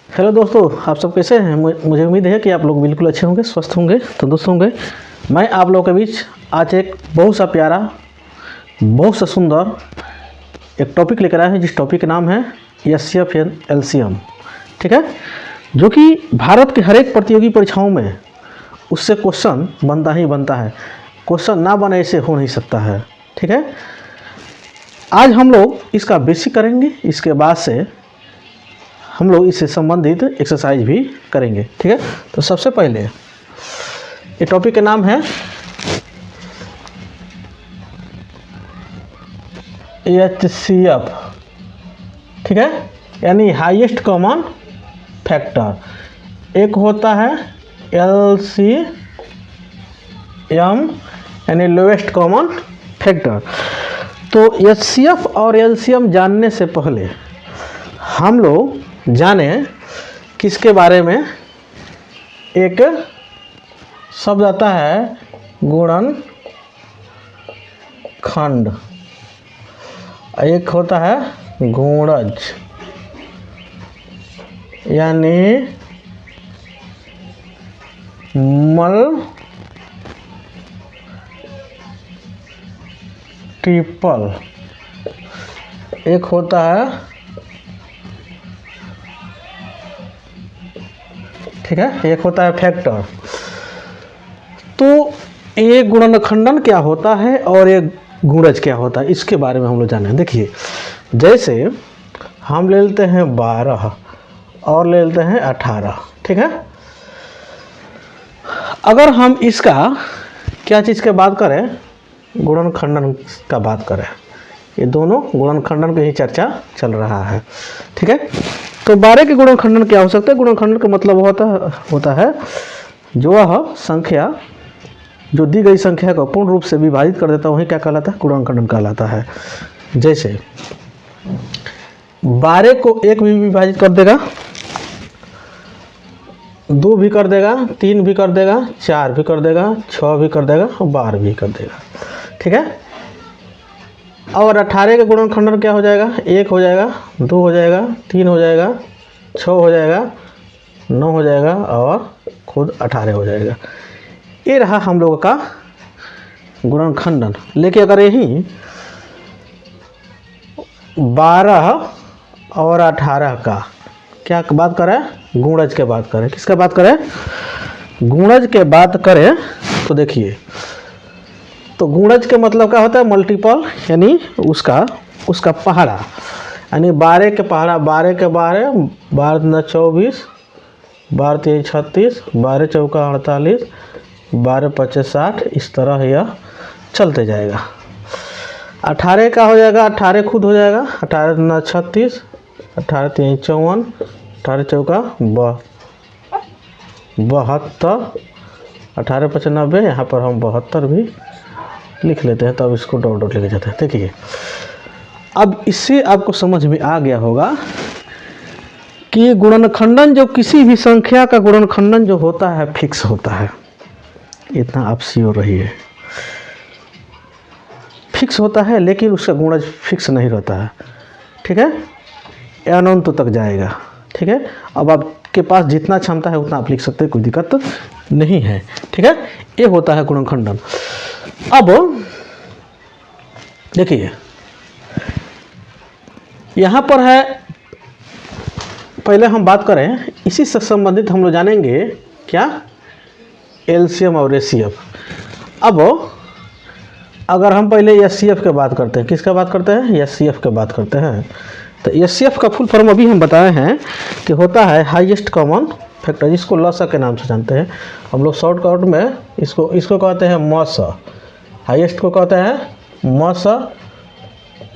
Hello दोस्तों, आप सब कैसे हैं। मुझे उम्मीद है कि आप लोग बिल्कुल अच्छे होंगे, स्वस्थ होंगे, तंदुरुस्त होंगे। मैं आप लोगों के बीच आज एक बहुत सा प्यारा, बहुत सा सुंदर एक टॉपिक लेकर आया हूं, जिस टॉपिक का नाम है एचसीएफ एंड एलसीएम। ठीक है, जो कि भारत के हर एक प्रतियोगी परीक्षाओं में उससे क्वेश्चन बनता ही बनता है। क्वेश्चन ना बने ऐसे हो नहीं सकता है। ठीक है, आज हम लोग इसका बेसिक करेंगे, इसके बाद से हम लोग इससे संबंधित एक्सरसाइज भी करेंगे। ठीक है, तो सबसे पहले ये टॉपिक का नाम है एचसीएफ। ठीक है, यानी हाईएस्ट कॉमन फैक्टर। एक होता है एलसीएम यानी लोएस्ट कॉमन फैक्टर। तो एचसीएफ और एलसीएम जानने से पहले हम लोग जाने किसके बारे में। एक शब्द आता है गुणनखंड, एक होता है गुणज यानी मल्टीपल, एक होता है, ठीक है, एक होता है फैक्टर। तो ये गुणनखंडन क्या होता है और ये गुणज क्या होता है, इसके बारे में हम लोग जाने। देखिए, जैसे हम ले लेते हैं 12 और ले लेते हैं 18। ठीक है, अगर हम इसका क्या चीज़ के बात करें, गुणनखंडन का बात करें, ये दोनों गुणनखंडन की ही चर्चा चल रहा है। ठीक है, तो 12 के गुणनखंडन क्या हो सकता है। गुणनखंडन का मतलब होता है जो वह संख्या जो दी गई संख्या को पूर्ण रूप से विभाजित कर देता है, वही क्या कहलाता है, गुणनखंडन कहलाता है। जैसे 12 को 1 भी विभाजित कर देगा, 2 भी कर देगा, 3 भी कर देगा, 4 भी कर देगा, 6 भी कर देगा और 12 भी कर देगा। ठीक है, और 18 का गुणनखंडन क्या हो जाएगा, 1 हो जाएगा, 2 हो जाएगा, 3 हो जाएगा, 6 हो जाएगा, 9 हो जाएगा और खुद 18 हो जाएगा। ये रहा हम लोगों का गुणनखंडन। लेकिन अगर यही 12 और 18 का क्या बात करें, गुणज के बात करें, किसका बात करें, गुणज के बात करें, तो देखिए, तो गुणज के मतलब क्या होता है, मल्टीपल, यानी उसका पहाड़ा, यानी 12 के पहाड़ा, 12 के 12, 12 दूना 24, 12 3 36, 12 चौका 48, 12 पच्चीस 60, इस तरह यह चलते जाएगा। 18 का हो जाएगा, 18 खुद हो जाएगा, 18 दूना 36, 18 3 54, 18 चौका 72, 18 पच्चीस 90, यहाँ पर हम 72 भी लिख लेते हैं, तो अब इसको डॉट डॉट लेके जाते हैं। देखिए, अब इससे आपको समझ में आ गया होगा कि गुणनखंडन, जो किसी भी संख्या का गुणनखंडन जो होता है फिक्स होता है। इतना आप श्योर रहिए, फिक्स होता है, लेकिन उसका गुणज फिक्स नहीं रहता है। ठीक है, अनंत तक जाएगा। ठीक है, अब आपके पास जितना क्षमता है उतना आप लिख सकते हैं, कोई दिक्कत नहीं है। ठीक है, ये होता है गुणनखंडन। अब देखिए, यहाँ पर है, पहले हम बात करें इसी से संबंधित हम लोग जानेंगे क्या, एलसीएम और एचसीएफ। अब अगर हम पहले एचसीएफ के बात करते हैं, किसका बात करते हैं, एचसीएफ के बात करते हैं, तो एचसीएफ का फुल फॉर्म अभी हम बताए हैं कि होता है हाईएस्ट कॉमन फैक्टर, जिसको लसा के नाम से जानते हैं हम लोग शॉर्टकट में। इसको कहते हैं मस, हाईएस्ट को कहते हैं मस,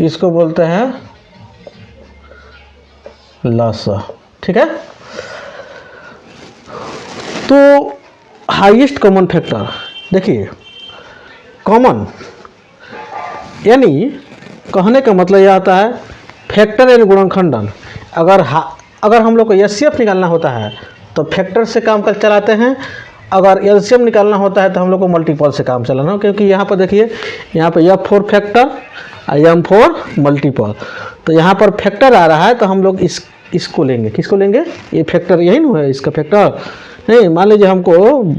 इसको बोलते हैं लसा। ठीक है, तो हाईएस्ट कॉमन फैक्टर, देखिए, कॉमन यानी कहने का मतलब यह आता है फैक्टर यानी गुणनखंडन। अगर हम लोग को एचसीएफ निकालना होता है तो फैक्टर से काम कर चलाते हैं, अगर एलसीएम निकालना होता है तो हम लोग को मल्टीपल से काम चलाना, क्योंकि यहाँ पर देखिए, यहाँ पर F4 फैक्टर और M4 मल्टीपल, तो यहाँ पर फैक्टर आ रहा है तो हम लोग इसको लेंगे, किसको लेंगे, ये फैक्टर यही ना है इसका फैक्टर। नहीं, मान लीजिए हमको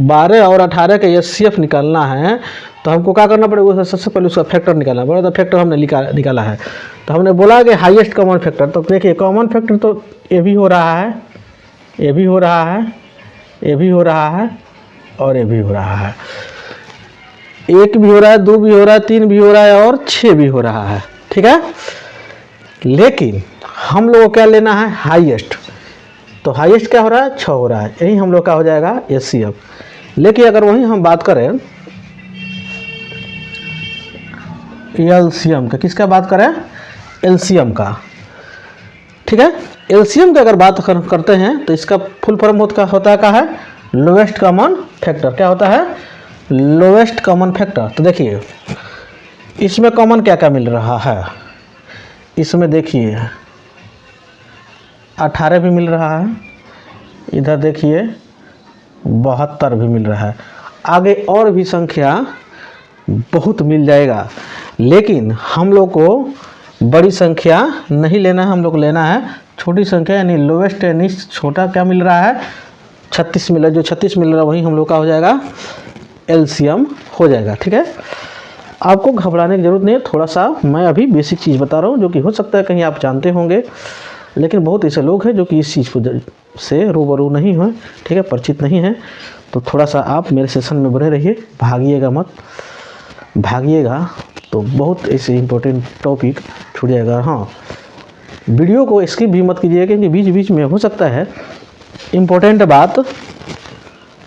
12 और 18 का एचसीएफ निकालना है तो हमको क्या करना पड़ेगा, सबसे पहले उसका फैक्टर निकालना पड़ेगा। तो फैक्टर हमने निकाला है, तो हमने बोला कि हाईएस्ट कॉमन फैक्टर। तो देखिए कॉमन फैक्टर तो ये भी हो रहा है, ये भी हो रहा है, ये भी हो रहा है और ये भी हो रहा है। 1 भी हो रहा है, 2 भी हो रहा है, 3 भी हो रहा है और 6 भी हो रहा है, ठीक है। लेकिन हम लोग को क्या लेना है, हाईएस्ट। तो हाईएस्ट क्या हो रहा है, 6 हो रहा है, यही हम लोग का हो जाएगा एचसीएफ। लेकिन अगर वहीं हम बात करें एलसीएम का, किसका बात करें, एलसीएम का, ठीक है। एलसीएम की अगर बात करते हैं तो इसका फुल फॉर्म होता है क्या है, लोवेस्ट कॉमन फैक्टर। क्या होता है, लोवेस्ट कॉमन फैक्टर। तो देखिए इसमें कॉमन क्या क्या मिल रहा है, इसमें देखिए 18 भी मिल रहा है, इधर देखिए 72 भी मिल रहा है, आगे और भी संख्या बहुत मिल जाएगा। लेकिन हम लोग को बड़ी संख्या नहीं लेना है, हम लोग को लेना है छोटी संख्या, यानी लोवेस्ट यानी छोटा क्या मिल रहा है, 36 मिल रहा है। जो 36 मिल रहा है वही हम लोग का हो जाएगा एलसीएम हो जाएगा, ठीक है। आपको घबराने की ज़रूरत नहीं है, थोड़ा सा मैं अभी बेसिक चीज़ बता रहा हूँ जो कि हो सकता है कहीं आप जानते होंगे, लेकिन बहुत ऐसे लोग हैं जो कि इस चीज़ को से रूबरू नहीं हैं, ठीक है, परिचित नहीं हैं। तो थोड़ा सा आप मेरे सेशन में बने रहिए, भागिएगा मत, भागिएगा तो बहुत ऐसे इम्पोर्टेंट टॉपिक छूट जाएगा। हाँ, वीडियो को स्किप भी मत कीजिएगा क्योंकि बीच बीच में हो सकता है इम्पोर्टेंट बात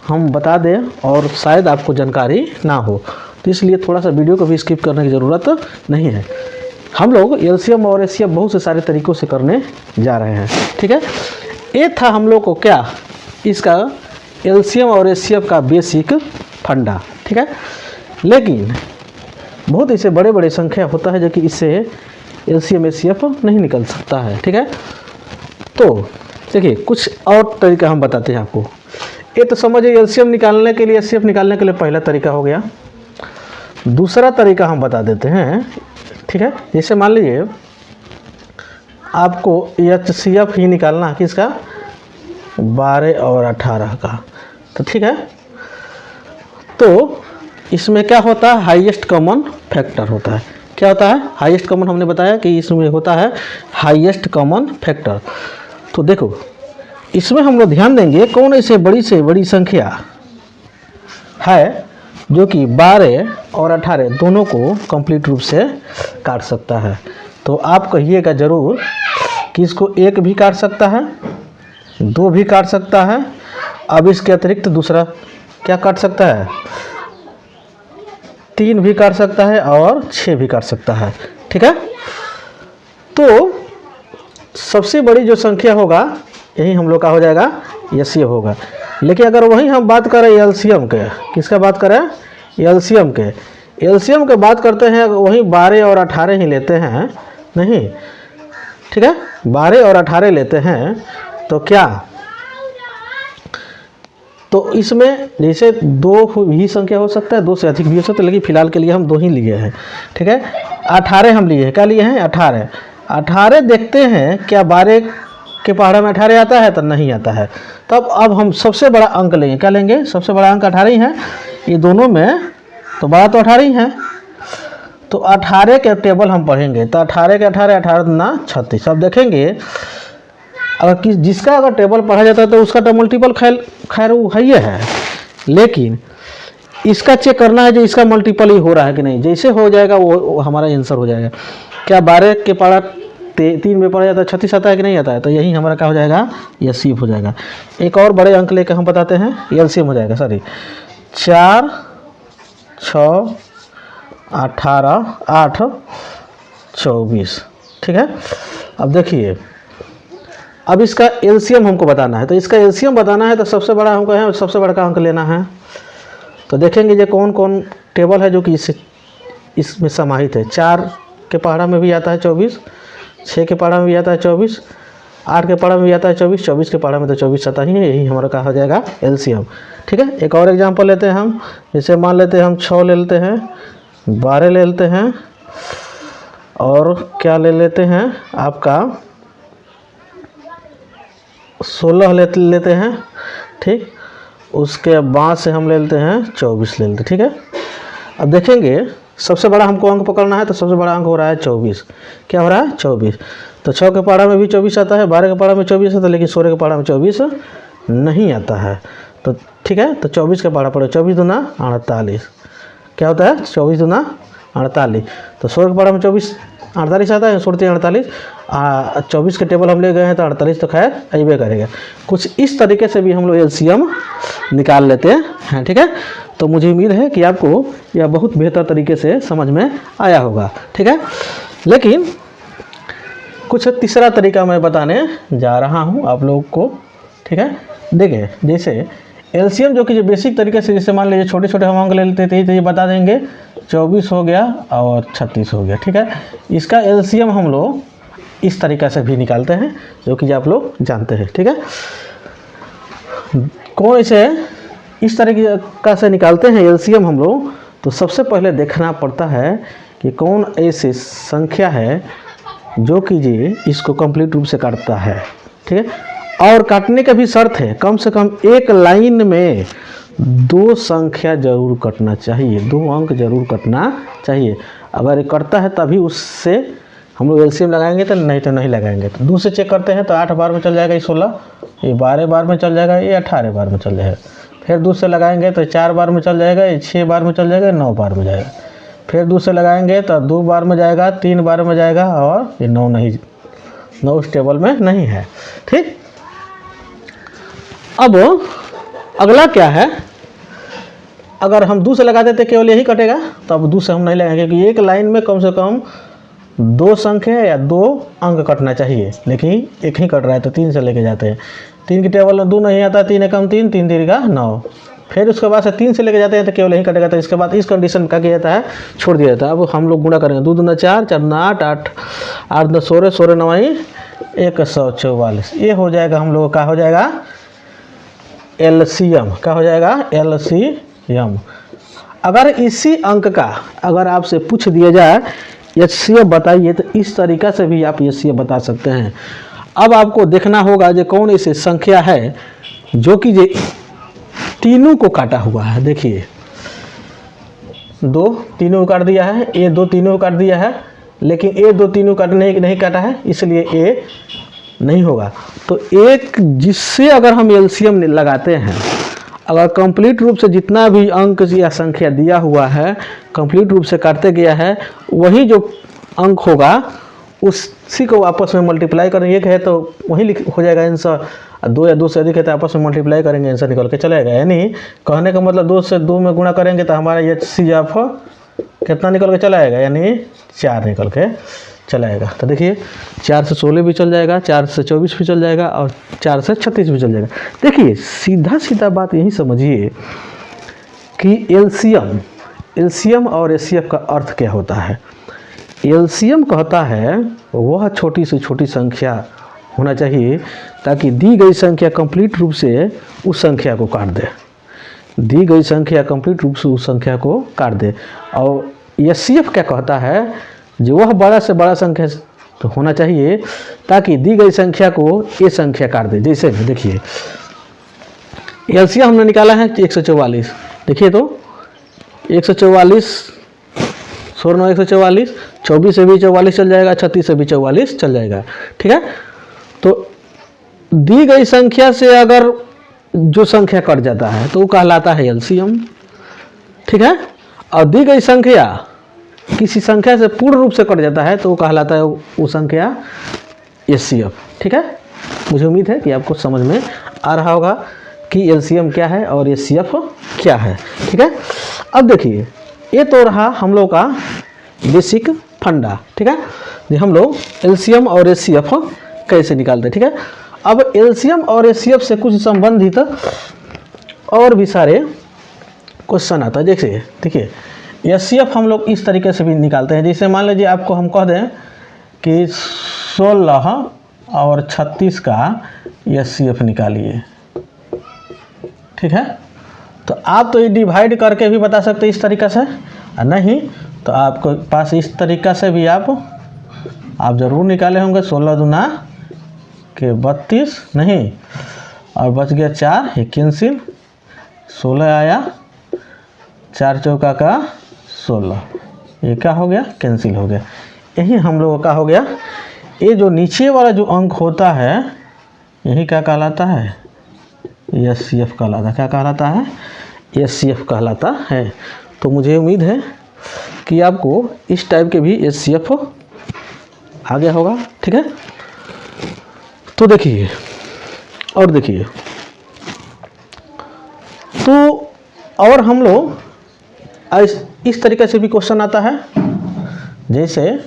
हम बता दें और शायद आपको जानकारी ना हो, तो इसलिए थोड़ा सा वीडियो को भी स्किप करने की ज़रूरत नहीं है। हम लोग एलसीएम और एचसीएफ बहुत से सारे तरीक़ों से करने जा रहे हैं, ठीक है। ये था हम लोग को क्या, इसका एलसीएम और एचसीएफ का बेसिक फंडा, ठीक है। लेकिन बहुत ऐसे बड़े बड़े संख्या होता है जो कि इससे एलसीएम एचसीएफ नहीं निकल सकता है, ठीक है। तो देखिए कुछ और तरीका हम बताते हैं आपको। ये तो समझिए एलसीएम निकालने के लिए, एचसीएफ निकालने के लिए पहला तरीका हो गया। दूसरा तरीका हम बता देते हैं, ठीक है। जैसे मान लीजिए आपको एचसीएफ ही निकालना है किसका, 12 और 18 का, तो ठीक है। तो इसमें क्या होता है, हाईएस्ट कॉमन फैक्टर होता है। क्या होता है, हाईएस्ट कॉमन, हमने बताया कि इसमें होता है हाईएस्ट कॉमन फैक्टर। तो देखो इसमें हम लोग ध्यान देंगे कौन ऐसे बड़ी से बड़ी संख्या है जो कि 12 और 18 दोनों को कंप्लीट रूप से काट सकता है। तो आप कहिएगा ज़रूर कि इसको 1 भी काट सकता है, 2 भी काट सकता है, अब इसके अतिरिक्त दूसरा क्या काट सकता है, 3 भी काट सकता है और 6 भी काट सकता है, ठीक है। तो सबसे बड़ी जो संख्या होगा यही हम लोग का हो जाएगा एचसीएफ होगा। लेकिन अगर वहीं हम बात करें एलसीएम के, किसका बात करें, एलसीएम के, एलसीएम के बात करते हैं वहीं 12 और 18 ही लेते हैं, नहीं, ठीक है, 12 और 18 लेते हैं। तो क्या, तो इसमें जैसे 2 भी संख्या हो सकता है, 2 से अधिक भी हो सकता है, लेकिन फिलहाल के लिए हम 2 ही लिए हैं, ठीक है। 18 हम लिए हैं, क्या लिए हैं, 18 देखते हैं क्या 12 के पहाड़ा में 18 आता है, तो नहीं आता है। तब अब हम सबसे बड़ा अंक लेंगे, क्या लेंगे, सबसे बड़ा अंक 18 ही है, ये दोनों में तो बड़ा तो 18 ही है। तो 18 के टेबल हम पढ़ेंगे, तो 18 के 18 ना 36। अब देखेंगे अगर जिसका अगर टेबल पढ़ा जाता है तो उसका तो मल्टीपल खैर वो है ही है, लेकिन इसका चेक करना है जो इसका मल्टीपल ही हो रहा है कि नहीं। जैसे हो जाएगा वो हमारा आंसर हो जाएगा। क्या 12 के पढ़ा 3 में पढ़ा जाता है 36 आता है कि नहीं आता है, तो यही हमारा क्या हो जाएगा, एचसीएफ हो जाएगा। एक और बड़े अंक लेकर हम बताते हैं, एलसीएम हो जाएगा, सॉरी 4, 6, 18, 8, 24, ठीक है। अब देखिए अब इसका एलसीएम हमको बताना है, तो इसका एलसीएम बताना है तो सबसे बड़ा हमको है, सबसे बड़ा का अंक लेना है। तो देखेंगे ये कौन कौन टेबल है जो कि इसमें समाहित है। 4 के पहाड़ा में भी आता है 24, 6 के पहाड़ा में भी आता है 24, 8 के पहाड़ा में भी आता है 24, 24 के पहाड़ा में तो 24 आता ही है, यही हमारा कहा जाएगा एलसीएम, ठीक है। एक और एग्जांपल लेते हैं हम, जैसे मान लेते हैं हम 6 ले लेते हैं, 12 ले लेते हैं और क्या ले लेते हैं आपका 16 लेते हैं, ठीक। उसके बाद से हम ले लेते हैं 24 ले लेते हैं, ठीक है। अब देखेंगे सबसे बड़ा हमको अंक पकड़ना है, तो सबसे बड़ा अंक हो रहा है 24। क्या हो रहा है? 24। तो 6 के पहाड़ा में भी 24 आता है, 12 के पहाड़ा में 24 आता है, लेकिन 16 के पहाड़ा में 24 नहीं आता है। तो ठीक है, तो 24 के पहाड़ा पड़े, 24 दूना 48। क्या होता है? 24 दूना 48। तो 16 के पहाड़ा में 24 48 आता है, 16 48। 24 के टेबल हम ले गए हैं तो 48 तो खैर अबे करेगा। कुछ इस तरीके से भी हम लोग एलसीएम निकाल लेते हैं, ठीक है। तो मुझे उम्मीद है कि आपको यह बहुत बेहतर तरीके से समझ में आया होगा, ठीक है। लेकिन कुछ तीसरा तरीका मैं बताने जा रहा हूं आप लोगों को, ठीक है। देखिए, जैसे एलसीएम जो कि बेसिक तरीके से, जैसे मान लीजिए छोटे छोटे हम अंक ले लेते थे, तो ये बता देंगे 24 हो गया और 36 हो गया, ठीक है। इसका एलसीएम हम लोग इस तरीक़ा से भी निकालते हैं, जो कि आप लोग जानते हैं, ठीक है। कौन इसे इस तरीक़ा से निकालते हैं एलसीएम हम लोग? तो सबसे पहले देखना पड़ता है कि कौन ऐसी संख्या है जो कि जी इसको कंप्लीट रूप से काटता है, ठीक है। और काटने का भी शर्त है, कम से कम एक लाइन में 2 संख्या जरूर कटना चाहिए, 2 अंक जरूर कटना चाहिए। अगर ये कटता है तभी उससे हम लोग एलसीएम लगाएंगे, तो नहीं लगाएंगे। तो 2 से चेक करते हैं तो 8 बार में चल जाएगा, ये 16, ये 12 बार में चल जाएगा, ये 18 बार में चल जाएगा। फिर 2 से लगाएंगे तो 4 बार में चल जाएगा, ये 6 बार में चल जाएगा, 9 बार में जाएगा। फिर 2 से लगाएंगे तो 2 बार में जाएगा, 3 बार में जाएगा, और ये 9 उस टेबल में नहीं है, ठीक। अब अगला क्या है? अगर हम 2 से लगा देते केवल यही कटेगा, तो अब 2 से हम नहीं लगाएंगे, क्योंकि एक लाइन में कम से कम 2 संख्या या 2 अंक कटना चाहिए, लेकिन एक ही कट रहा है तो 3 से लेके जाते हैं। 3 की टेबल में 2 नहीं आता, 3 एकम 3, 3 3 का 9। फिर उसके बाद से 3 से लेके जाते हैं तो केवल यही कटेगा। तो इसके बाद इस कंडीशन में क्या किया जाता है? छोड़ दिया जाता है। अब हम लोग गुणा करेंगे, 2 दूना 4, 4 दूना 8, 8 8 दूना 16, 16 9 144। ये हो जाएगा हम लोग का हो जाएगा एलसीएम। क्या हो जाएगा? एलसीएम। अगर इसी अंक का अगर आपसे पूछ दिया जाए एचसीएफ बताइए, तो इस तरीक़ा से भी आप एचसीएफ बता सकते हैं। अब आपको देखना होगा जो कौन ऐसी संख्या है जो कि ये तीनों को काटा हुआ है। देखिए, 2 तीनों को काट दिया है, ये 2 तीनों को काट दिया है, लेकिन ये 2 तीनों काटने नहीं काटा है, इसलिए ये नहीं होगा। तो एक जिससे अगर हम एलसीएम लगाते हैं, अगर कंप्लीट रूप से जितना भी अंक या संख्या दिया हुआ है कंप्लीट रूप से काटते गया है, वही जो अंक होगा उसी को आपस में मल्टीप्लाई करेंगे। एक है तो वही हो जाएगा आंसर, 2 या 2 से अधिक है तो आपस में मल्टीप्लाई करेंगे, आंसर निकल के चलेगा। यानी कहने का मतलब 2 से 2 में गुणा करेंगे तो हमारा एचसीएफ कितना निकल के चला आएगा? यानी 4 निकल के चला आएगा। तो देखिए, 4 से 16 भी चल जाएगा, 4 से 24 भी चल जाएगा, और 4 से 36 भी चल जाएगा। देखिए, सीधा बात यही समझिए कि एलसीएम और एचसीएफ का अर्थ क्या होता है। एलसीएम कहता है वह छोटी से छोटी संख्या होना चाहिए ताकि दी गई संख्या कंप्लीट रूप से उस संख्या को काट दे, दी गई संख्या कंप्लीट रूप से उस संख्या को काट दे। और एचसीएफ क्या कहता है, जो वह बड़ा से बड़ा संख्या तो होना चाहिए ताकि दी गई संख्या को ये संख्या काट दे। जैसे देखिए, एलसीएम हमने निकाला है 144। देखिए तो 144, 16 144, 24 से भी 44 चल जाएगा, 36 से भी 44 चल जाएगा, ठीक है। तो दी गई संख्या से अगर जो संख्या कट जाता है तो वो कहलाता है एलसीएम, ठीक है। और दी गई संख्या किसी संख्या से पूर्ण रूप से कट जाता है तो वो कहलाता है वो संख्या एचसीएफ, ठीक है। मुझे उम्मीद है कि आपको समझ में आ रहा होगा कि एलसीएम क्या है और एचसीएफ क्या है, ठीक है। अब देखिए, ये तो रहा हम लोग का बेसिक फंडा, ठीक है, जो हम लोग एलसीएम और एचसीएफ कैसे निकालते हैं, ठीक है। अब एलसीएम और एचसीएफ से कुछ संबंधित और भी सारे क्वेश्चन आता है। जैसे देखिए, एचसीएफ हम लोग इस तरीके से भी निकालते हैं। जैसे मान लीजिए आपको हम कह दें कि 16 और 36 का एचसीएफ निकालिए, ठीक है। तो आप तो ये डिवाइड करके भी बता सकते हैं इस तरीक़ा से, नहीं तो आपको पास इस तरीक़ा से भी आप ज़रूर निकाले होंगे। 16 दूना के 32 नहीं, और बच गया 4, ये कैंसिल, 16 आया, 4 चौका का 16, ये क्या हो गया, कैंसिल हो गया। यही हम लोगों का हो गया। ये जो नीचे वाला जो अंक होता है यही क्या कहलाता है, SCF कहलाता है। क्या कहलाता है, SCF कहलाता है। तो मुझे उम्मीद है कि आपको इस टाइप के भी SCF आ गया होगा। ठीक है, तो देखिए और देखिए, तो और हम लोग इस तरीके से भी क्वेश्चन आता है, जैसे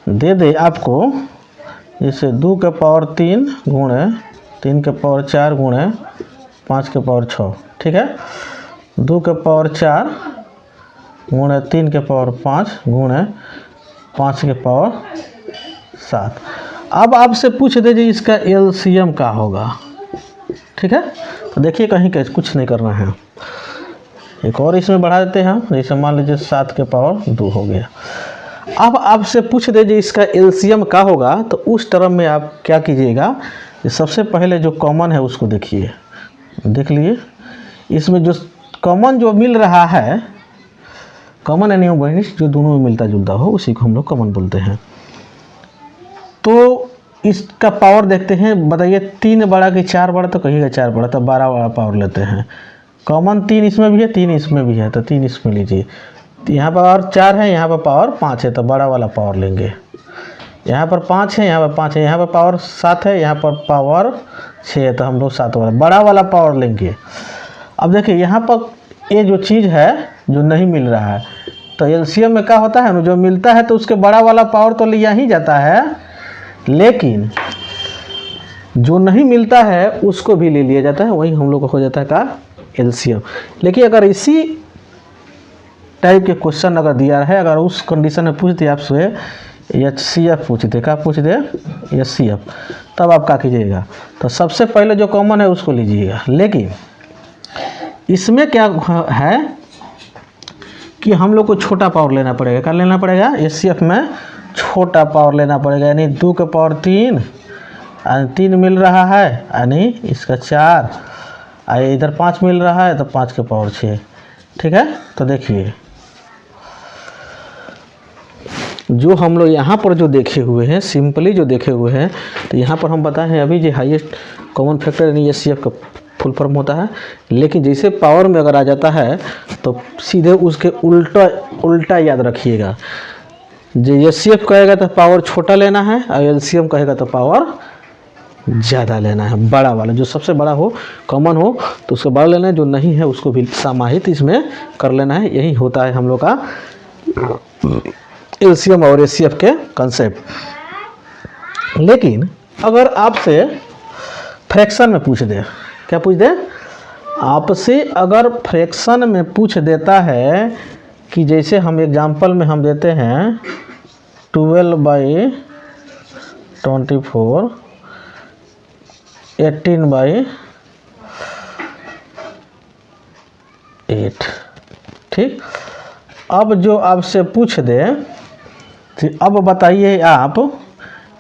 दे दे आपको, जैसे 2 के पावर 3 गुणे 3 के पावर 4 गुणे 5 के पावर 6। ठीक है, 2 के पावर 4 गुणे 3 के पावर 5 गुणे 5 के पावर 7। अब आपसे पूछ दे जी इसका LCM क्या होगा। ठीक है, तो देखिए कहीं कुछ नहीं करना है, एक और इसमें बढ़ा देते हैं हम, जैसे मान लीजिए 7 के पावर 2 हो गया। अब आपसे पूछ दे जी इसका LCM क्या होगा, तो उस टर्म में आप क्या कीजिएगा, सबसे पहले जो कॉमन है उसको देखिए, देख लिए, इसमें जो कॉमन जो मिल रहा है, कॉमन यानी बेनिस जो दोनों में मिलता जुलता हो उसी को हम लोग कॉमन बोलते हैं। तो इसका पावर देखते हैं, बताइए 3 बड़ा कि 4 बड़ा, तो कहिएगा 4 बड़ा, तो 12 वाला पावर लेते हैं। कॉमन 3 इसमें भी है, 3 इसमें भी है, तो 3 इसमें लीजिए। यहाँ पर पावर 4 है, यहाँ पर पावर 5 है, तो बड़ा वाला पावर लेंगे। यहाँ पर 5 है, यहाँ पर 5 है, यहाँ पर पावर 7 है, यहाँ पर पावर 6 है, तो हम लोग 7 वाला बड़ा वाला पावर लेंगे। अब देखिए यहाँ पर ये जो चीज़ है जो नहीं मिल रहा है, तो LCM में क्या होता है ना, जो मिलता है तो उसके बड़ा वाला पावर तो लिया ही जाता है, लेकिन जो नहीं मिलता है उसको भी ले लिया जाता है, वही हम लोग को हो जाता है का LCM। लेकिन अगर इसी टाइप के क्वेश्चन अगर दिया है, अगर उस कंडीशन में पूछ दिया आपसे HCF पूछ दे, क्या पूछ दे HCF, तब आप क्या कीजिएगा, तो सबसे पहले जो कॉमन है उसको लीजिएगा। लेकिन इसमें क्या है कि हम लोग को छोटा पावर लेना पड़ेगा। क्या लेना पड़ेगा, HCF में छोटा पावर लेना पड़ेगा, यानी 2 के पावर 3 3 मिल रहा है, यानी इसका 4, इधर 5 मिल रहा है तो 5 के पावर 6। ठीक है, तो देखिए जो हम लोग यहाँ पर जो देखे हुए हैं, सिंपली जो देखे हुए हैं, तो यहाँ पर हम बताए हैं अभी जो हाईएस्ट कॉमन फैक्टर यानी HCF का फुल फॉर्म होता है। लेकिन जैसे पावर में अगर आ जाता है तो सीधे उसके उल्टा याद रखिएगा, जो HCF कहेगा तो पावर छोटा लेना है, और LCM कहेगा तो पावर ज़्यादा लेना है, बड़ा वाला, जो सबसे बड़ा हो, कॉमन हो तो उसको बड़ा लेना है, जो नहीं है उसको भी समाहित इसमें कर लेना है। यही होता है हम लोग का LCM और HCF के कंसेप्ट। लेकिन अगर आपसे फ्रैक्शन में पूछ दे, क्या पूछ दे, आपसे अगर फ्रैक्शन में पूछ देता है कि जैसे हम एग्जांपल में हम देते हैं 12/24 18/8। ठीक, अब जो आपसे पूछ दे, तो अब बताइए आप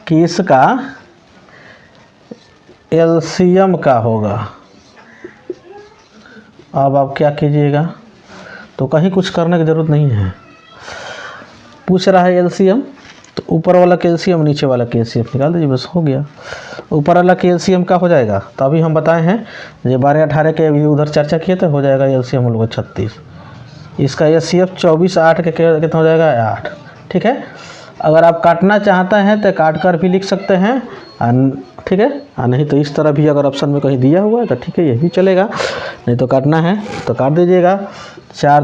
कि इसका LCM का होगा। अब आप क्या कीजिएगा, तो कहीं कुछ करने की ज़रूरत नहीं है, पूछ रहा है LCM, तो ऊपर वाला का LCM नीचे वाला का LCM निकाल दीजिए, बस हो गया। ऊपर वाला का LCM का हो जाएगा, तो अभी हम बताए हैं ये 12/18 के अभी उधर चर्चा किए तो हो जाएगा LCM हम लोग 36। इसका HCF 24/8 के कितना हो जाएगा, 8। ठीक है, अगर आप काटना चाहते हैं तो काट कर भी लिख सकते हैं, ठीक है, नहीं तो इस तरह भी अगर ऑप्शन में कहीं दिया हुआ है तो ठीक है, ये भी चलेगा। नहीं तो काटना है तो काट दीजिएगा, 4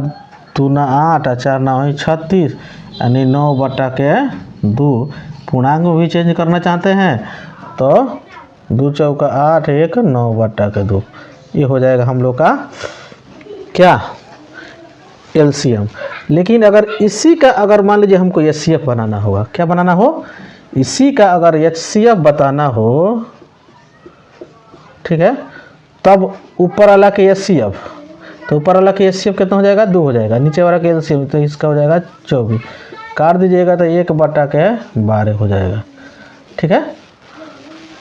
दूना 8 और 4 9 36, यानी 9/2। पूर्णांक भी चेंज करना चाहते हैं तो 2 चौका 8 1 9/2, ये हो जाएगा हम लोग का क्या, LCM। लेकिन अगर इसी का अगर मान लीजिए हमको HCF बनाना होगा, क्या बनाना हो, इसी का अगर HCF बताना हो, ठीक है, तब ऊपर वाला के HCF, तो ऊपर वाला के HCF कितना हो जाएगा, 2 हो जाएगा, नीचे वाला के LCM तो इसका हो जाएगा 24, काट दीजिएगा तो 1/12 हो जाएगा। ठीक है,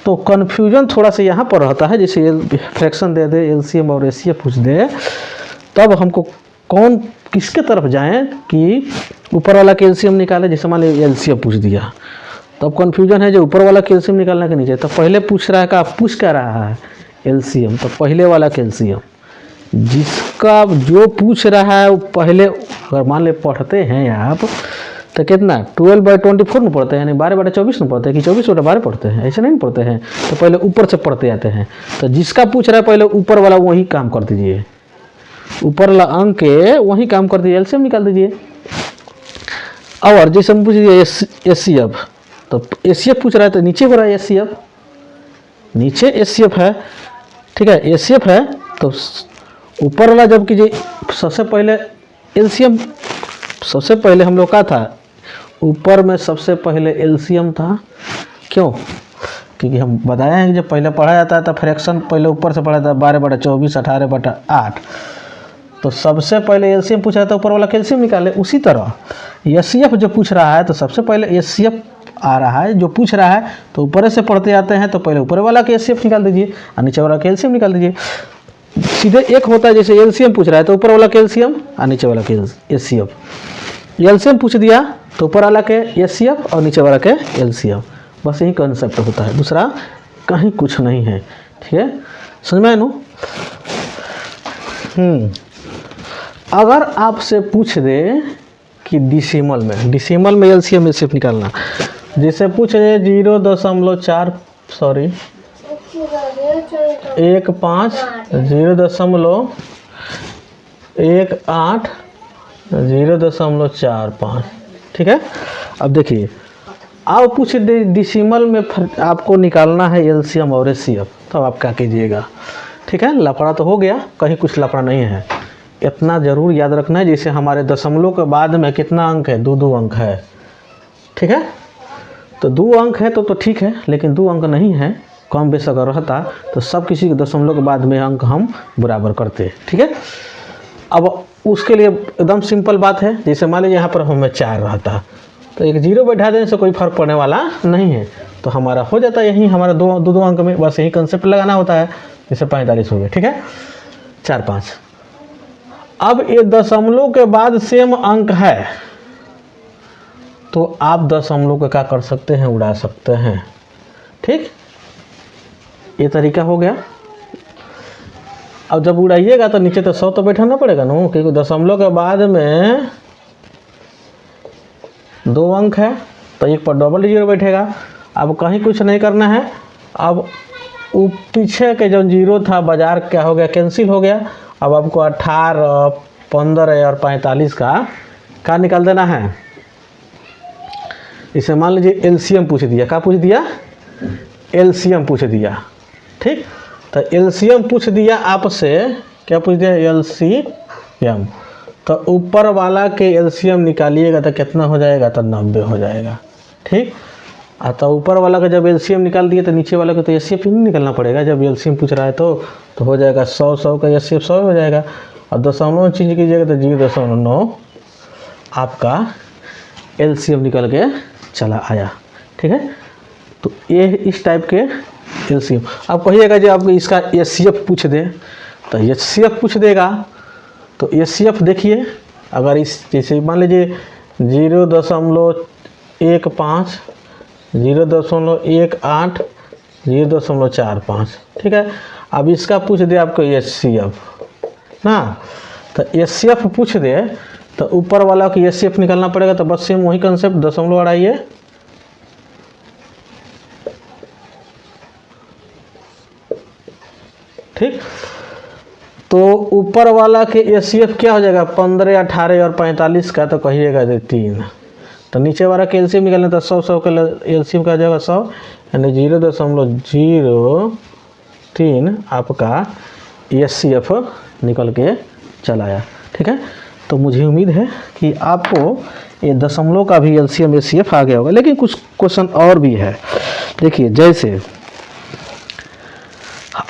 तो कन्फ्यूजन थोड़ा सा यहाँ पर रहता है, जैसे फ्रैक्शन दे दे, एलसीएम और एचसीएफ पूछ दे, तब हमको कौन किसके तरफ जाएं कि ऊपर वाला कैल्शियम निकाले। जैसे मान लीजिए एलसीएम पूछ दिया, तब कन्फ्यूजन है जो ऊपर वाला कैल्शियम निकालना के नीचे। तो पहले पूछ रहा है का, पूछ क्या रहा है एलसीएम, तो पहले वाला कैल्शियम जिसका जो पूछ रहा है वो पहले, अगर मान ले पढ़ते हैं आप तो कितना 12/24 में पढ़ते हैं, यानी 12/24 में पढ़ते हैं कि 24/12 पढ़ते हैं, ऐसे नहीं पढ़ते हैं। तो पहले ऊपर से पढ़ते जाते हैं। तो जिसका पूछ रहा है पहले ऊपर वाला वही काम कर दीजिए, ऊपर वाला अंक के वही काम कर दीजिए, एलसीएम निकाल दीजिए। और जैसे हम पूछ दिए एचसीएफ, तो एचसीएफ पूछ रहा है तो नीचे हो रहा है एचसीएफ, नीचे एचसीएफ है, ठीक है, एचसीएफ है। तो ऊपर वाला जब कीजिए, सबसे पहले एलसीएम, सबसे पहले हम लोग का था ऊपर में सबसे पहले एलसीएम था। क्यों? क्योंकि हम बताए हैं कि जब पहले पढ़ा जाता है तो फ्रैक्शन पहले ऊपर से पढ़ा था 12/24, 18/8। तो सबसे पहले एलसीएम पूछा था, ऊपर वाला कैल्शियम निकाले। उसी तरह एचसीएफ जो पूछ रहा है तो सबसे पहले एचसीएफ आ रहा है जो पूछ रहा है, तो ऊपर से पढ़ते जाते हैं। तो पहले ऊपर वाला के एचसीएफ निकाल दीजिए और नीचे वाला कैल्शियम निकाल दीजिए। सीधे एक होता है, जैसे एलसीएम पूछ रहा है तो ऊपर वाला कैल्शियम और नीचे वाला के एचसीएफ। एलसीएम पूछ दिया तो ऊपर वाला के एचसीएफ और नीचे वाला के एलसीएम। बस यही कॉन्सेप्ट होता है, दूसरा कहीं कुछ नहीं है। ठीक है, समझ में आया नो? अगर आपसे पूछ दे कि डिसिमल में एलसीएम एचसीएफ निकालना, जैसे पूछ रहे 0.4 सॉरी 15 0.18 0.45, ठीक है। अब देखिए, आप पूछ दे डिसिमल में आपको निकालना है एलसीएम और एचसीएफ, तो आप क्या कीजिएगा? ठीक है, लफड़ा तो हो गया, कहीं कुछ लफड़ा नहीं है। इतना ज़रूर याद रखना है, जैसे हमारे दशमलव के बाद में कितना अंक है, 2 अंक है, ठीक है। तो 2 अंक है तो ठीक है, लेकिन 2 अंक नहीं है, कम बेस अगर रहता तो सब किसी के दशमलव के बाद में अंक हम बराबर करते, ठीक है। अब उसके लिए एकदम सिंपल बात है, जैसे मान लीजिए यहाँ पर हमें 4 रहता तो एक 0 बैठा देने से कोई फर्क पड़ने वाला नहीं है, तो हमारा हो जाता है यही हमारा 2 अंक में, बस यही कंसेप्ट लगाना होता है। जैसे 45 हो गया, ठीक है, 4 5। अब ये दशमलव के बाद सेम अंक है तो आप दशमलव को क्या कर सकते हैं, उड़ा सकते हैं, ठीक। ये तरीका हो गया। अब जब उड़ाइएगा तो नीचे तो 100 तो बैठाना पड़ेगा ना, क्योंकि दशमलव के बाद में 2 अंक है तो एक पर डबल 0 बैठेगा। अब कहीं कुछ नहीं करना है, अब पीछे के जो 0 था बाजार क्या हो गया, कैंसिल हो गया। अब आपको 18, 15 और 45 का निकाल देना है। इसे मान लीजिए एलसीएम पूछ दिया, क्या पूछ दिया, एलसीएम पूछ दिया, ठीक। तो एलसीएम पूछ दिया आपसे, क्या पूछ दिया, एलसीएम। तो ऊपर वाला के एलसीएम निकालिएगा तो कितना हो जाएगा, तो 90 हो जाएगा, ठीक। तो ऊपर वाला का जब एलसीएम निकाल दिए तो नीचे वाला का तो एचसीएफ ही नहीं निकालना पड़ेगा। जब एलसीएम पूछ रहा है तो हो जाएगा 100 का एचसीएफ 100 हो जाएगा, और दशमलव चेंज कीजिएगा तो 0.9 आपका एलसीएम निकल के चला आया, ठीक है। तो ये इस टाइप के एलसीएम। अब कहिएगा जो आपको इसका एचसीएफ पूछ दे, तो एचसीएफ पूछ देगा तो एचसीएफ देखिए, अगर इस जैसे मान लीजिए 0.15 0.18 0.45, ठीक है। अब इसका पूछ दे आपको एचसीएफ ना, तो एचसीएफ पूछ दे तो ऊपर वाला को एचसीएफ निकालना पड़ेगा। तो बस सेम वही कंसेप्ट, दशमलव अड़ाइए, ठीक। तो ऊपर वाला के एचसीएफ क्या हो जाएगा, 15, 18 और 45 का, तो कहिएगा 3। तो नीचे वाला के एलसीएम निकालना था 100 का एलसीएम का हो जाएगा 100, यानी 0.03 आपका एचसीएफ निकल के चला आया, ठीक है। तो मुझे उम्मीद है कि आपको ये दशमलव का भी एलसीएम एचसीएफ आ गया होगा। लेकिन कुछ क्वेश्चन और भी है, देखिए, जैसे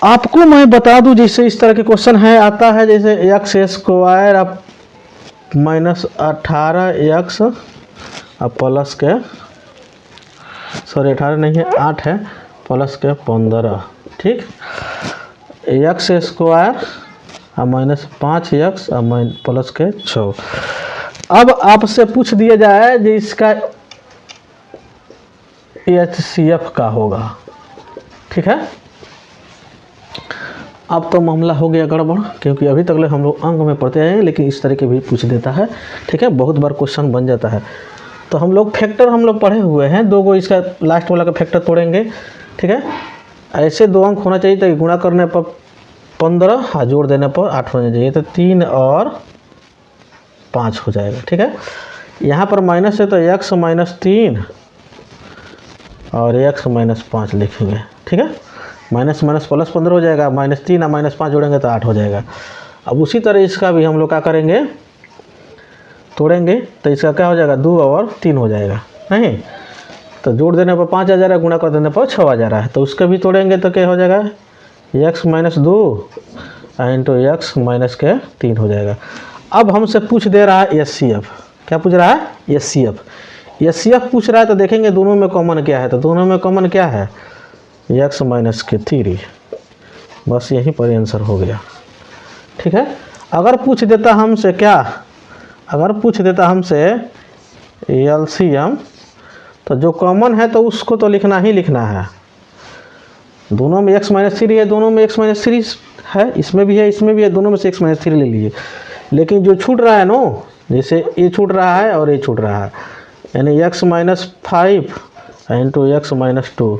आपको मैं बता दूं, जैसे इस तरह के क्वेश्चन है, आता है जैसे x² आप -18x अब प्लस के, सॉरी 18 नहीं है 8 है, प्लस के 15, ठीक, एक्स स्क्वायर और माइनस 5x और प्लस के 6। अब आपसे पूछ दिया जाए जो इसका HCF का होगा, ठीक है। अब तो मामला हो गया गड़बड़, क्योंकि अभी तक हम लोग अंक में पढ़ते हैं, लेकिन इस तरह के भी पूछ देता है, ठीक है, बहुत बार क्वेश्चन बन जाता है। तो हम लोग फैक्टर हम लोग पढ़े हुए हैं, 2 को इसका लास्ट वाला का फैक्टर तोड़ेंगे, ठीक है। ऐसे 2 अंक होना चाहिए ताकि गुणा करने पर 15 और जोड़ देने पर 8 होना चाहिए, तो 3 और 5 हो जाएगा, ठीक है। यहाँ पर माइनस है तो x माइनस 3 और x माइनस 5 लिखेंगे, ठीक है। माइनस माइनस प्लस 15 हो जाएगा, माइनस 3 और माइनस 5 जोड़ेंगे तो 8 हो जाएगा। अब उसी तरह इसका भी हम लोग क्या करेंगे, तोड़ेंगे, तो इसका क्या हो जाएगा, 2 और 3 हो जाएगा, नहीं तो जोड़ देने पर 5 आ जा रहा है, गुणा कर देने पर 6 आ जा रहा है, तो उसका भी तोड़ेंगे तो क्या हो जाएगा, x minus 2 into x minus के 3 हो जाएगा। अब हमसे पूछ दे रहा है HCF, क्या पूछ रहा है, HCF पूछ रहा है, तो देखेंगे दोनों में कॉमन क्या है, तो दोनों में कॉमन क्या है, x माइनस के 3, बस यहीं पर आंसर हो गया, ठीक है। अगर पूछ देता हमसे क्या, अगर पूछ देता हमसे LCM, तो जो कॉमन है तो उसको तो लिखना ही लिखना है। दोनों में x माइनस 3 है, दोनों में x माइनस 3 है, इसमें भी है, इसमें भी है, दोनों में से x माइनस 3 ले लीजिए। लेकिन जो छूट रहा है नो, जैसे ये छूट रहा है और ये छूट रहा है, यानी x minus 5 into x minus 2,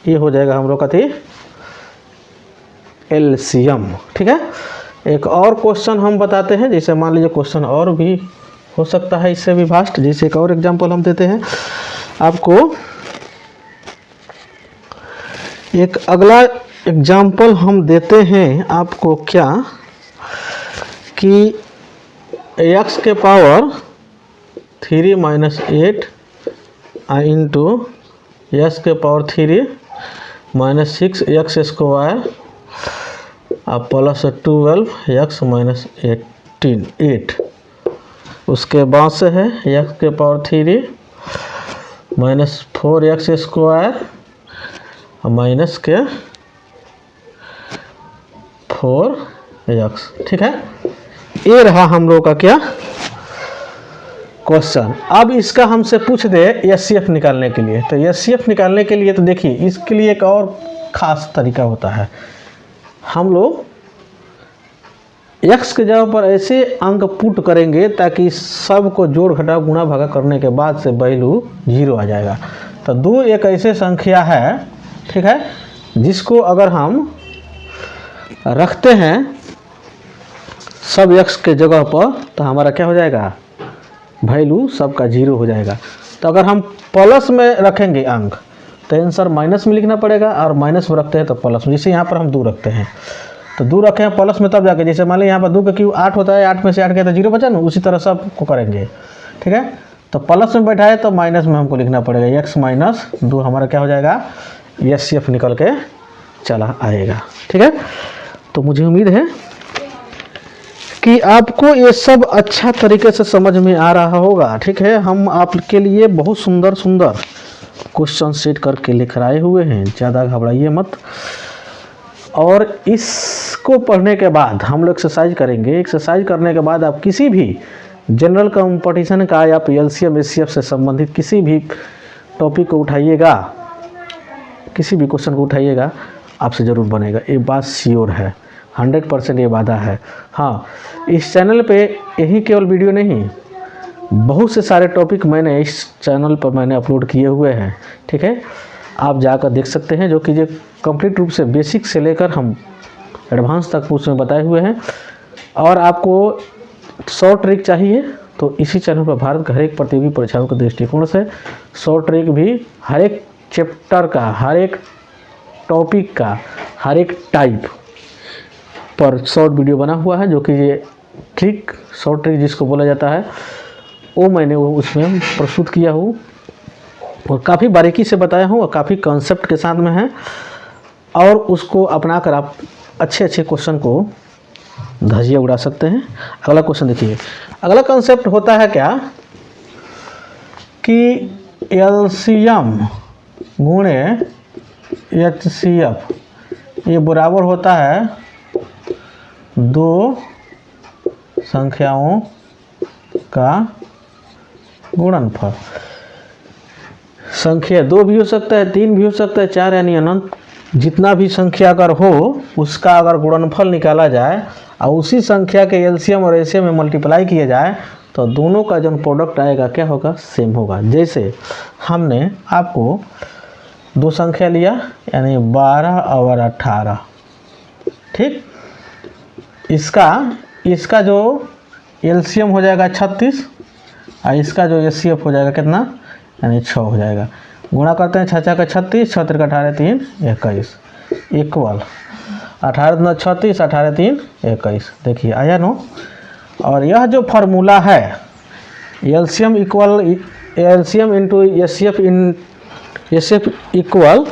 ये हो जाएगा हम लोग का थी LCM, ठीक है। एक और क्वेश्चन हम बताते हैं, जैसे मान लीजिए क्वेश्चन और भी हो सकता है इससे भी वास्ट, जैसे एक और एग्जांपल हम देते हैं आपको। एक अगला एग्जांपल हम देते हैं आपको, क्या कि x के पावर 3 माइनस 8 इंटू एक्स के पावर 3 माइनस 6 एक्स स्क्वायर और प्लस 12 एक्स माइनस 8। उसके बाद से है एक्स के power 3 minus 4 x square minus के 4 एक्स, ठीक है। ये रहा हम लोग का क्या क्वेश्चन। अब इसका हमसे पूछ दे HCF निकालने के लिए, तो HCF निकालने के लिए तो देखिए इसके लिए एक और ख़ास तरीका होता है। हम लोग x के जगह पर ऐसे अंक पुट करेंगे ताकि सब को जोड़ घटा गुणा भागा करने के बाद से वैल्यू 0 आ जाएगा। तो 2 एक ऐसे संख्या है, ठीक है, जिसको अगर हम रखते हैं सब x के जगह पर तो हमारा क्या हो जाएगा, वैल्यू सबका 0 हो जाएगा। तो अगर हम प्लस में रखेंगे अंक तो आंसर माइनस में लिखना पड़ेगा, और माइनस में रखते हैं तो प्लस में। जैसे यहाँ पर हम 2 रखते हैं तो 2 रखे हैं प्लस में, तब जाके जैसे मान लीजिए यहाँ पर 2 का क्यूब 8 होता है, 8 में से 8 गया तो 0 बचा ना, उसी तरह सब को करेंगे, ठीक है। तो प्लस में बैठा है तो माइनस में हमको लिखना पड़ेगा, x माइनस 2 हमारा क्या हो जाएगा, HCF निकल के चला आएगा, ठीक है। तो मुझे उम्मीद है कि आपको ये सब अच्छा तरीके से समझ में आ रहा होगा, ठीक है। हम आपके लिए बहुत सुंदर सुंदर क्वेश्चन सेट करके लेकर आए हुए हैं, ज़्यादा घबराइए मत। और इसको पढ़ने के बाद हम लोग एक्सरसाइज करेंगे। एक्सरसाइज करने के बाद आप किसी भी जनरल कंपटीशन का या LCM HCF से संबंधित किसी भी टॉपिक को उठाइएगा, किसी भी क्वेश्चन को उठाइएगा, आपसे ज़रूर बनेगा, ये बात श्योर है, 100% ये वादा है। हाँ, इस चैनल पे यही केवल वीडियो नहीं, बहुत से सारे टॉपिक मैंने इस चैनल पर मैंने अपलोड किए हुए हैं, ठीक है। आप जाकर देख सकते हैं, जो कि ये कंप्लीट रूप से बेसिक से लेकर हम एडवांस तक उसमें बताए हुए हैं। और आपको शॉर्ट ट्रिक चाहिए तो इसी चैनल पर भारत के हर एक प्रतियोगी परीक्षाओं के दृष्टिकोण से शॉर्ट ट्रिक भी हर एक चैप्टर का, हर एक टॉपिक का, हर एक टाइप पर शॉर्ट वीडियो बना हुआ है, जो कि ये ट्रिक, शॉर्ट ट्रिक जिसको बोला जाता है, वो मैंने उसमें प्रस्तुत किया हूँ और काफ़ी बारीकी से बताया हूँ और काफ़ी कॉन्सेप्ट के साथ में है। और उसको अपनाकर आप अच्छे अच्छे क्वेश्चन को धजिया उड़ा सकते हैं। अगला क्वेश्चन देखिए, अगला कॉन्सेप्ट होता है क्या कि LCM गुणे HCF ये बराबर होता है दो संख्याओं का गुणनफल। संख्या 2 भी हो सकता है, 3 भी हो सकता है, 4 यानी अनंत, जितना भी संख्या अगर हो उसका अगर गुणनफल निकाला जाए और उसी संख्या के एलसीएम और एलसीएम में मल्टीप्लाई किया जाए तो दोनों का जो प्रोडक्ट आएगा क्या होगा, सेम होगा। जैसे हमने आपको दो संख्या लिया यानी 12 और 18, ठीक, इसका जो एलसीएम हो जाएगा 36 और इसका जो एचसीएफ हो जाएगा कितना, यानी 6 हो जाएगा। गुणा करते हैं 6 का 36, 6 का 18, 3 21 इक्वल 18 दूना 36, 18 3 21। देखिए आया नो। और यह जो फार्मूला है LCM equal LCM into HCF इन HCF equal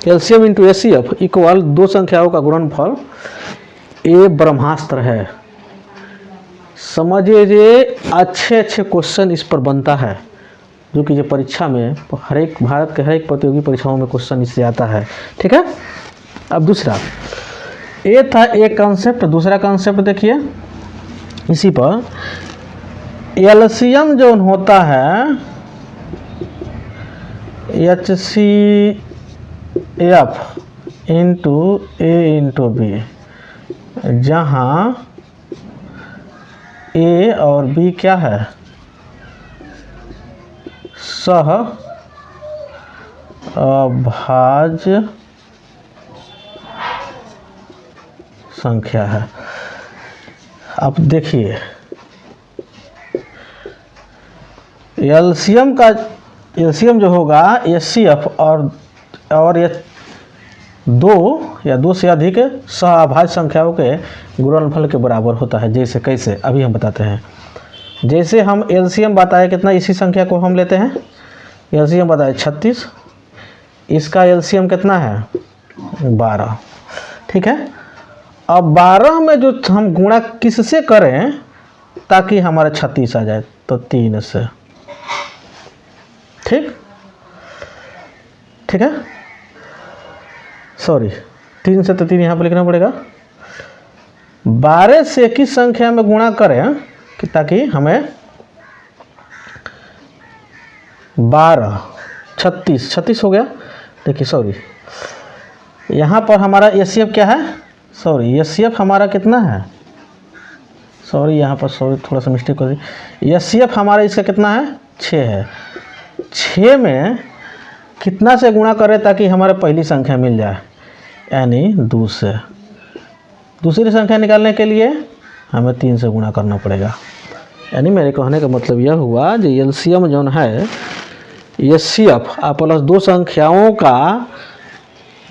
LCM into HCF equal दो संख्याओं का गुणनफल, ये ब्रह्मास्त्र है। समझिए अच्छे क्वेश्चन इस पर बनता है, जो कि ये परीक्षा में हर एक भारत के हर एक प्रतियोगी परीक्षाओं में क्वेश्चन इससे आता है, ठीक है। अब दूसरा ये था एक कॉन्सेप्ट, दूसरा कॉन्सेप्ट देखिए इसी पर। एलसीएम जो होता है HCF into A into B, जहाँ A और B क्या है, सह अभाज्य संख्या है। अब देखिए एलसीएम जो होगा एचसीएफ और ये दो या दो से अधिक सहअभाज्य संख्याओं के गुणनफल के बराबर होता है। जैसे कैसे अभी हम बताते हैं। जैसे हम एलसीएम बताए कितना, इसी संख्या को हम लेते हैं, एलसीएम बताए 36, इसका एलसीएम कितना है 12, ठीक है। अब 12 में जो हम गुणा किससे करें ताकि हमारा 36 आ जाए, तो 3 से, ठीक है, सॉरी 3 से, तो 3 यहाँ पर लिखना पड़ेगा। 12 से किस संख्या में गुणा करें कि ताकि हमें 12 36 हो गया। देखिए सॉरी यहाँ पर हमारा एचसीएफ क्या है, सॉरी एचसीएफ हमारा कितना है, सॉरी यहाँ पर सॉरी थोड़ा सा मिस्टेक कर दी। एचसीएफ हमारा इसका कितना है 6 है। 6 में कितना से गुणा करें ताकि हमारे पहली संख्या मिल जाए, यानी 2 से। दूसरी संख्या निकालने के लिए हमें 3 से गुणा करना पड़ेगा। यानी मेरे कहने का मतलब यह हुआ जो एलसीएम जो है एचसीएफ प्लस दो संख्याओं का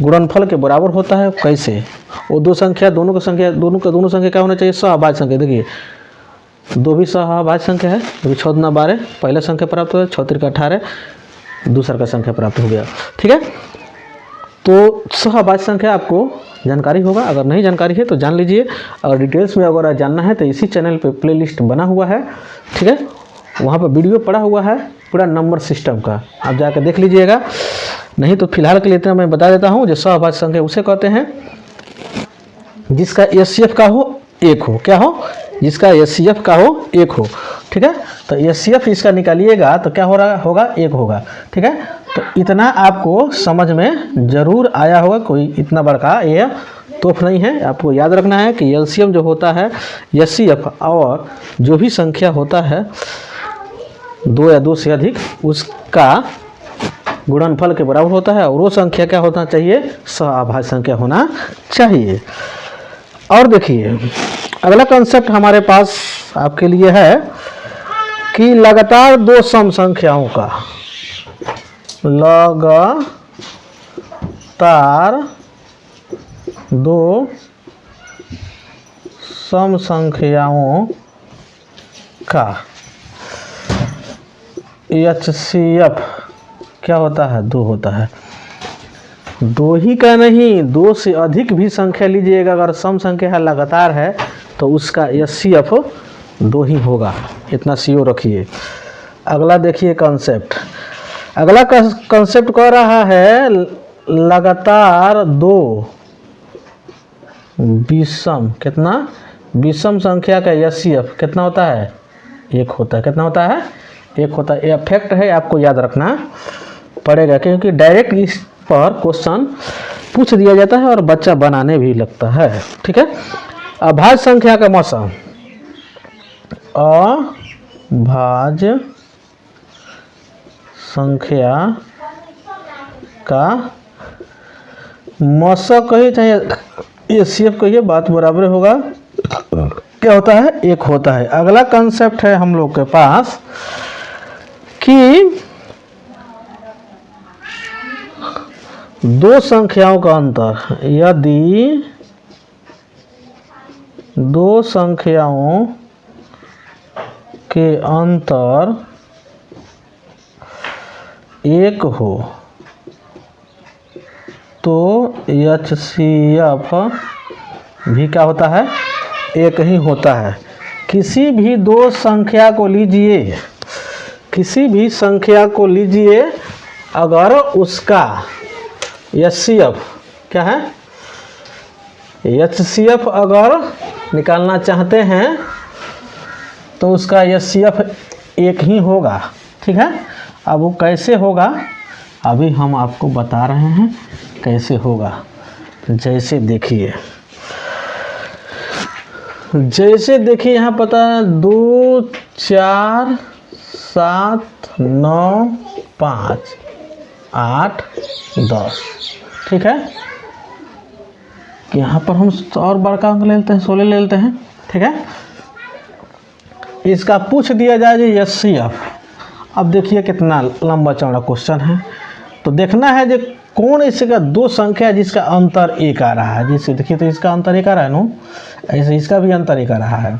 गुणनफल के बराबर होता है। कैसे, वो दो संख्या दोनों संख्या क्या होना चाहिए, सहअभाज्य संख्या। देखिए दो भी सहअभाज्य संख्या है, अभी 6 दूना 12 पहला संख्या प्राप्त हो गया, 6 का 18 दूसरा का संख्या प्राप्त हो गया, ठीक है। तो सहअभाज्य संख्या आपको जानकारी होगा, अगर नहीं जानकारी है तो जान लीजिए। और डिटेल्स में अगर जानना है तो इसी चैनल पे प्लेलिस्ट बना हुआ है, ठीक है, वहाँ पर वीडियो पड़ा हुआ है पूरा नंबर सिस्टम का, आप जाकर देख लीजिएगा। नहीं तो फिलहाल के लिए इतना मैं बता देता हूँ, जो सहअभाज्य संख्या उसे कहते हैं जिसका एचसीएफ का हो 1 हो, क्या हो, जिसका एचसीएफ का हो 1 हो, ठीक है। तो एचसीएफ इसका निकालिएगा तो क्या हो रहा होगा 1 होगा, ठीक है। तो इतना आपको समझ में ज़रूर आया होगा, कोई इतना बड़का ये तोफ नहीं है। आपको याद रखना है कि एलसीएम जो होता है एचसीएफ और जो भी संख्या होता है 2 या 2 से अधिक, उसका गुणनफल के बराबर होता है। और वो संख्या क्या होना चाहिए, सहअभाज्य संख्या होना चाहिए। और देखिए अगला कॉन्सेप्ट हमारे पास आपके लिए है कि लगातार दो सम संख्याओं का, लगातार दो सम संख्याओं का एचसीएफ क्या होता है, 2 होता है। 2 ही का नहीं, 2 से अधिक भी संख्या लीजिएगा, अगर सम संख्या है लगातार है तो उसका एचसीएफ 2 ही होगा, इतना सीओ रखिए। अगला देखिए कॉन्सेप्ट, अगला कॉन्सेप्ट कह रहा है लगातार दो विषम, कितना विषम संख्या का एचसीएफ कितना होता है, एक होता है। कितना होता है, एक होता है। ये फैक्ट है, आपको याद रखना पड़ेगा, क्योंकि डायरेक्ट इस पर क्वेश्चन पूछ दिया जाता है और बच्चा बनाने भी लगता है। ठीक है। अभाज्य संख्या का मौसम, अभाज्य संख्या का मौसम कहिए चाहे एचसीएफ कहिए, बात बराबर होगा। क्या होता है, एक होता है। अगला कंसेप्ट है हम लोग के पास कि दो संख्याओं का अंतर, यदि दो संख्याओं के अंतर एक हो तो एचसीएफ भी क्या होता है, एक ही होता है। किसी भी दो संख्या को लीजिए, किसी भी संख्या को लीजिए, अगर उसका एचसीएफ क्या है, एचसीएफ अगर निकालना चाहते हैं तो उसका एचसीएफ एक ही होगा। ठीक है। अब वो कैसे होगा, अभी हम आपको बता रहे हैं कैसे होगा। जैसे देखिए, यहाँ पता है 2 4 7 9 5 8 10। ठीक है। यहाँ पर हम और बड़का अंक ले लेते हैं, 16 ले लेते हैं। ठीक है। इसका पूछ दिया जाए जी एचसीएफ। अब देखिए कितना लंबा चौड़ा क्वेश्चन है, तो देखना है जो कौन इसका दो संख्या जिसका अंतर एक आ रहा है। जिससे देखिए तो इसका अंतर एक आ रहा है नो, ऐसे इसका भी अंतर एक आ रहा है।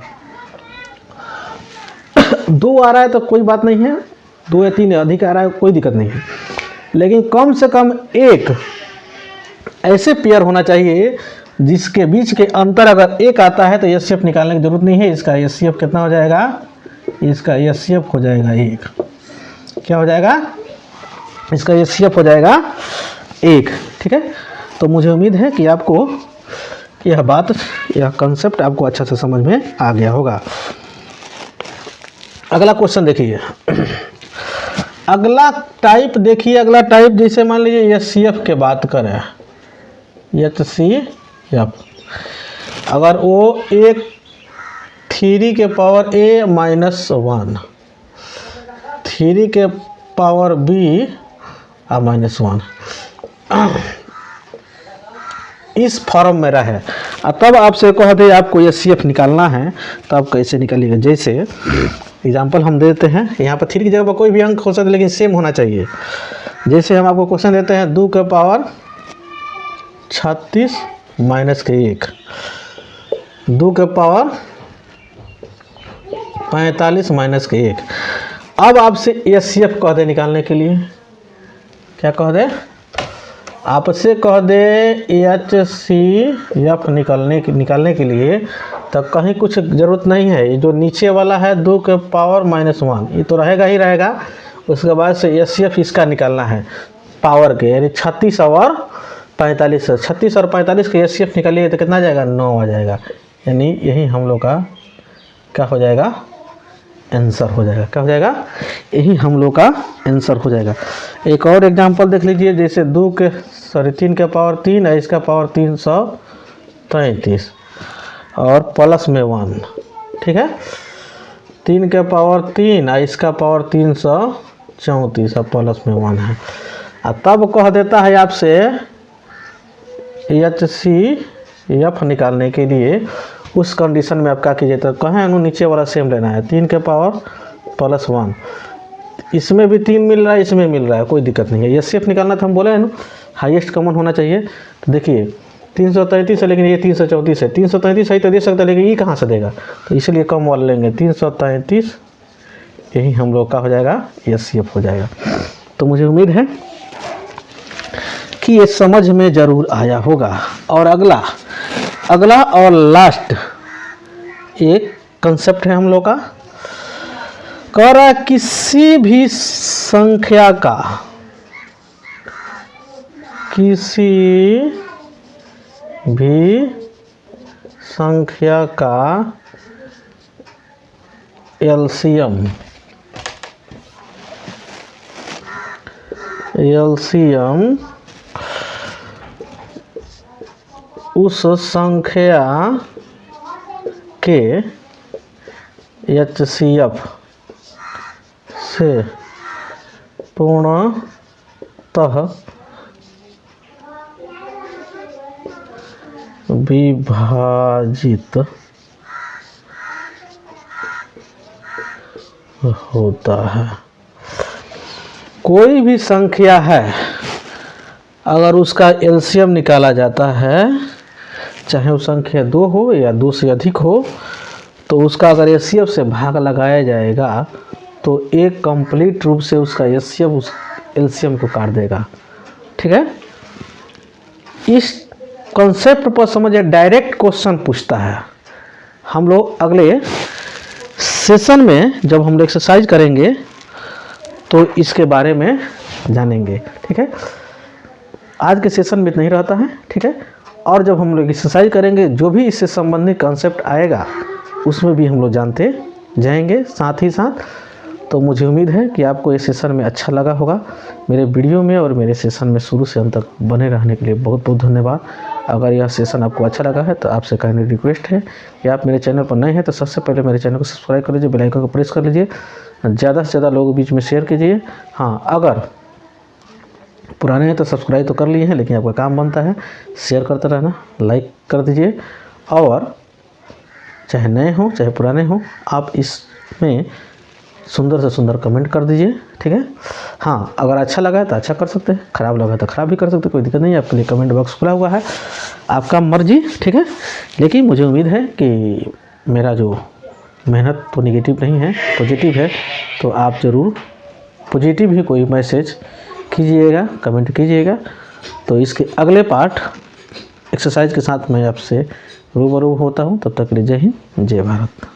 2 आ रहा है तो कोई बात नहीं है, 2 या 3 अधिक आ रहा है कोई दिक्कत नहीं है, लेकिन कम से कम एक ऐसे पेयर होना चाहिए जिसके बीच के अंतर अगर एक आता है तो एचसीएफ निकालने की जरूरत नहीं है। इसका एचसीएफ कितना हो जाएगा, इसका एचसीएफ हो जाएगा एक। क्या हो जाएगा, इसका एचसीएफ हो जाएगा एक। ठीक है। तो मुझे उम्मीद है कि आपको यह बात, यह कंसेप्ट आपको अच्छा से समझ में आ गया होगा। अगला क्वेश्चन देखिए, अगला टाइप देखिए। अगला टाइप जैसे मान लीजिए एचसीएफ के बात करें, एचसीएफ अगर वो एक 3 के पावर a माइनस 1, 3 के पावर b माइनस 1 इस फॉर्म में रहे, तब आपसे कह दे आपको एचसीएफ निकालना है, तो आप कैसे निकालिएगा। जैसे एग्जांपल हम देते हैं, यहाँ पर 3 की जगह पर कोई भी अंक हो सकता है लेकिन सेम होना चाहिए। जैसे हम आपको क्वेश्चन देते हैं 2 के पावर 36 माइनस के 1, 2 के पावर 45 माइनस के 1। अब आपसे एचसीएफ कह दे निकालने के लिए, क्या कह दे, आपसे कह दे एचसीएफ निकालने के लिए, तो कहीं कुछ ज़रूरत नहीं है। ये जो नीचे वाला है 2 के पावर माइनस 1 ये तो रहेगा ही रहेगा। उसके बाद से एचसीएफ इसका निकालना है पावर के, यानी 36 और 45 से 36 और 45 के एचसीएफ निकालिए तो कितना आ जाएगा, 9 आ जाएगा। यानी यही हम लोग का क्या हो जाएगा, आंसर हो जाएगा। क्या हो जाएगा, यही हम लोग का आंसर हो जाएगा। एक और एग्जांपल देख लीजिए, जैसे 3 के पावर 3 है, इसका पावर 333 और प्लस में 1। ठीक है। 3 के पावर 3 है, इसका पावर 334 और प्लस में 1 है। तब कह देता है आपसे एचसीएफ निकालने के लिए, उस कंडीशन में आप क्या कीजिए, तो कहें नीचे वाला सेम लेना है, 3 के पावर प्लस 1। इसमें भी 3 मिल रहा है, इसमें मिल रहा है, कोई दिक्कत नहीं है। एचसीएफ निकालना था हम बोले हैं ना, हाईएस्ट कॉमन होना चाहिए। तो देखिए 333 है लेकिन ये 334 है, 333 सही तो दे सकता है लेकिन ये कहाँ से देगा, तो इसलिए कम वाला लेंगे 333। यही हम लोग का हो जाएगा, एचसीएफ हो जाएगा। तो मुझे उम्मीद है कि ये समझ में ज़रूर आया होगा। और अगला और लास्ट एक कंसेप्ट है हम लोग का, कह रहा है किसी भी संख्या का किसी भी संख्या का एलसीएम उस संख्या के HCF से पूर्णतः विभाजित होता है। कोई भी संख्या है, अगर उसका एलसीएम निकाला जाता है, चाहे वो संख्या 2 हो या 2 से अधिक हो, तो उसका अगर एचसीएफ से भाग लगाया जाएगा तो एक कंप्लीट रूप से उसका एचसीएफ उस एलसीएम को काट देगा। ठीक है, इस कॉन्सेप्ट पर समझिए, डायरेक्ट क्वेश्चन पूछता है। हम लोग अगले सेशन में जब हम लोग एक्सरसाइज करेंगे तो इसके बारे में जानेंगे। ठीक है, आज के सेशन में इतना ही रहता है। ठीक है, और जब हम लोग एक्सरसाइज करेंगे, जो भी इससे संबंधित कॉन्सेप्ट आएगा उसमें भी हम लोग जानते जाएंगे साथ ही साथ। तो मुझे उम्मीद है कि आपको ये सेशन में अच्छा लगा होगा। मेरे वीडियो में और मेरे सेशन में शुरू से अंत तक बने रहने के लिए बहुत बहुत धन्यवाद। अगर यह सेशन आपको अच्छा लगा है तो आपसे काइंडली रिक्वेस्ट है कि आप मेरे चैनल पर नए हैं तो सबसे पहले मेरे चैनल को सब्सक्राइब कर लीजिए, बेल आइकन को प्रेस कर लीजिए, ज़्यादा से ज़्यादा लोगों के बीच में शेयर कीजिए। हाँ, अगर पुराने हैं तो सब्सक्राइब तो कर लिए हैं, लेकिन आपका काम बनता है शेयर करते रहना, लाइक कर दीजिए। और चाहे नए हों चाहे पुराने हों, आप इसमें सुंदर से सुंदर कमेंट कर दीजिए। ठीक है, हाँ, अगर अच्छा लगा है तो अच्छा कर सकते हैं, ख़राब लगा तो ख़राब भी कर सकते हैं, कोई दिक्कत नहीं है। आपके लिए कमेंट बॉक्स खुला हुआ है, आपका मर्जी। ठीक है, लेकिन मुझे उम्मीद है कि मेरा जो मेहनत तो नेगेटिव नहीं है, पॉजिटिव है। तो आप ज़रूर पॉजिटिव ही कोई मैसेज कीजिएगा, कमेंट कीजिएगा। तो इसके अगले पार्ट एक्सरसाइज के साथ मैं आपसे रूबरू होता हूँ। तब तक के लिए जय हिंद, जय भारत।